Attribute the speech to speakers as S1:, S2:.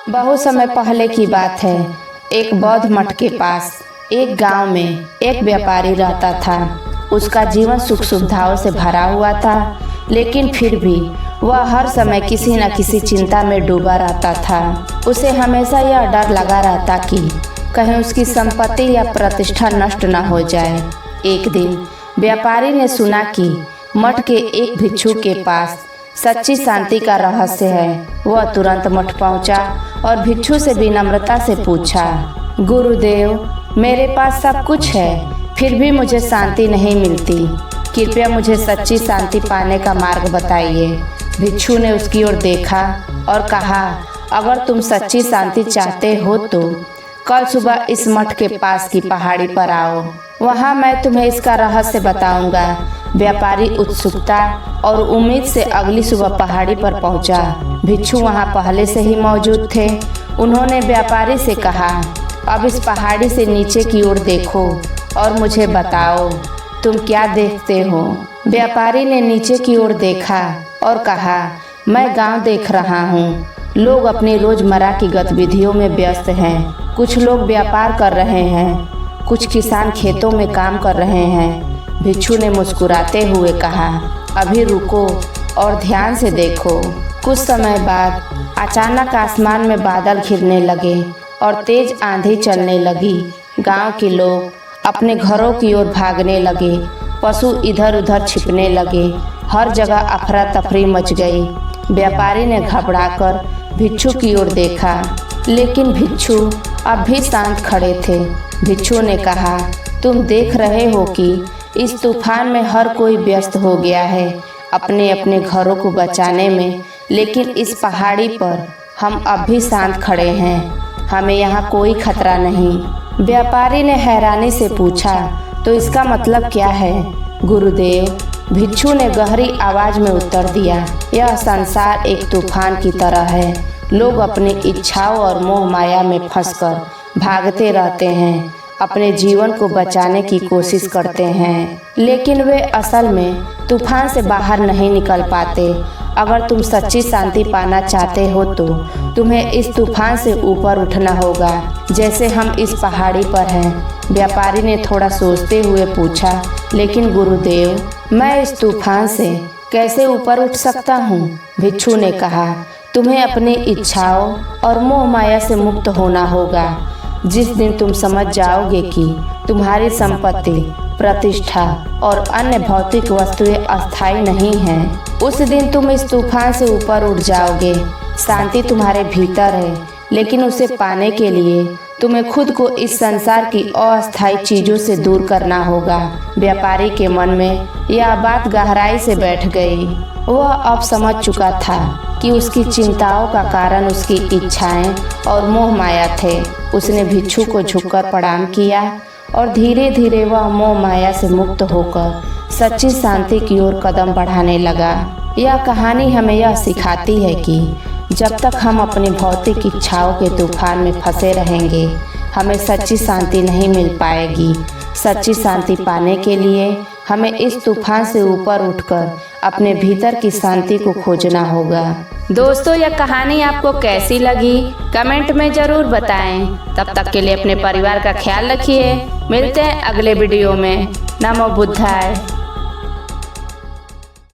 S1: बहुत समय पहले की बात है। एक बौद्ध मठ के पास एक गांव में एक व्यापारी रहता था। उसका जीवन सुख सुविधाओं से भरा हुआ था, लेकिन फिर भी वह हर समय किसी न किसी चिंता में डूबा रहता था। उसे हमेशा यह डर लगा रहता कि कहीं उसकी संपत्ति या प्रतिष्ठा नष्ट न हो जाए। एक दिन व्यापारी ने सुना कि मठ के एक भिक्षु के पास सच्ची शांति का रहस्य है। वह तुरंत मठ पहुंचा और भिक्षु से विनम्रता से पूछा, गुरुदेव, मेरे पास सब कुछ है, फिर भी मुझे शांति नहीं मिलती। कृपया मुझे सच्ची शांति पाने का मार्ग बताइए। भिक्षु ने उसकी ओर देखा और कहा, अगर तुम सच्ची शांति चाहते हो तो कल सुबह इस मठ के पास की पहाड़ी पर आओ, वहाँ मैं तुम्हें इसका रहस्य बताऊंगा। व्यापारी उत्सुकता और उम्मीद से अगली सुबह पहाड़ी पर पहुंचा। भिक्षु वहाँ पहले से ही मौजूद थे। उन्होंने व्यापारी से कहा, अब इस पहाड़ी से नीचे की ओर देखो और मुझे बताओ तुम क्या देखते हो। व्यापारी ने नीचे की ओर देखा और कहा, मैं गांव देख रहा हूँ। लोग अपनी रोजमर्रा की गतिविधियों में व्यस्त हैं। कुछ लोग व्यापार कर रहे हैं, कुछ किसान खेतों में काम कर रहे हैं। भिक्षु ने मुस्कुराते हुए कहा, अभी रुको और ध्यान से देखो। कुछ समय बाद अचानक आसमान में बादल घिरने लगे और तेज आंधी चलने लगी। गांव के लोग अपने घरों की ओर भागने लगे। पशु इधर उधर छिपने लगे। हर जगह अफरा तफरी मच गई। व्यापारी ने घबराकर भिक्षु की ओर देखा, लेकिन भिक्षु अब भी शांत खड़े थे। भिक्षु ने कहा, तुम देख रहे हो कि इस तूफान में हर कोई व्यस्त हो गया है अपने अपने घरों को बचाने में, लेकिन इस पहाड़ी पर हम अब भी शांत खड़े हैं। हमें यहाँ कोई खतरा नहीं। व्यापारी ने हैरानी से पूछा, तो इसका मतलब क्या है गुरुदेव? भिक्षु ने गहरी आवाज में उत्तर दिया, यह संसार एक तूफान की तरह है। लोग अपनी इच्छाओं और मोह माया में फंसकर भागते रहते हैं, अपने जीवन को बचाने की कोशिश करते हैं, लेकिन वे असल में तूफान से बाहर नहीं निकल पाते। अगर तुम सच्ची शांति पाना चाहते हो तो तुम्हें इस तूफान से ऊपर उठना होगा, जैसे हम इस पहाड़ी पर हैं। व्यापारी ने थोड़ा सोचते हुए पूछा, लेकिन गुरुदेव, मैं इस तूफान से कैसे ऊपर उठ सकता हूँ? भिक्षु ने कहा, तुम्हें अपनी इच्छाओं और मोह माया से मुक्त होना होगा। जिस दिन तुम समझ जाओगे कि तुम्हारी संपत्ति, प्रतिष्ठा और अन्य भौतिक वस्तुएं अस्थायी नहीं हैं, उस दिन तुम इस तूफान से ऊपर उठ जाओगे। शांति तुम्हारे भीतर है, लेकिन उसे पाने के लिए तुम्हें खुद को इस संसार की अस्थायी चीजों से दूर करना होगा। व्यापारी के मन में यह बात गहराई से बैठ गई। वह अब समझ चुका था कि उसकी चिंताओं का कारण उसकी इच्छाएं और मोह माया थे। उसने भिक्षु को झुककर प्रणाम किया और धीरे धीरे वह मोह माया से मुक्त होकर सच्ची शांति की ओर कदम बढ़ाने लगा। यह कहानी हमें यह सिखाती है कि जब तक हम अपनी भौतिक इच्छाओं के तूफान में फंसे रहेंगे, हमें सच्ची शांति नहीं मिल पाएगी। सच्ची शांति पाने के लिए हमें इस तूफान से ऊपर उठकर अपने भीतर की शांति को खोजना होगा। दोस्तों, यह कहानी आपको कैसी लगी कमेंट में जरूर बताएं। तब तक के लिए अपने परिवार का ख्याल रखिए। मिलते हैं अगले वीडियो में। नमो बुद्धाय।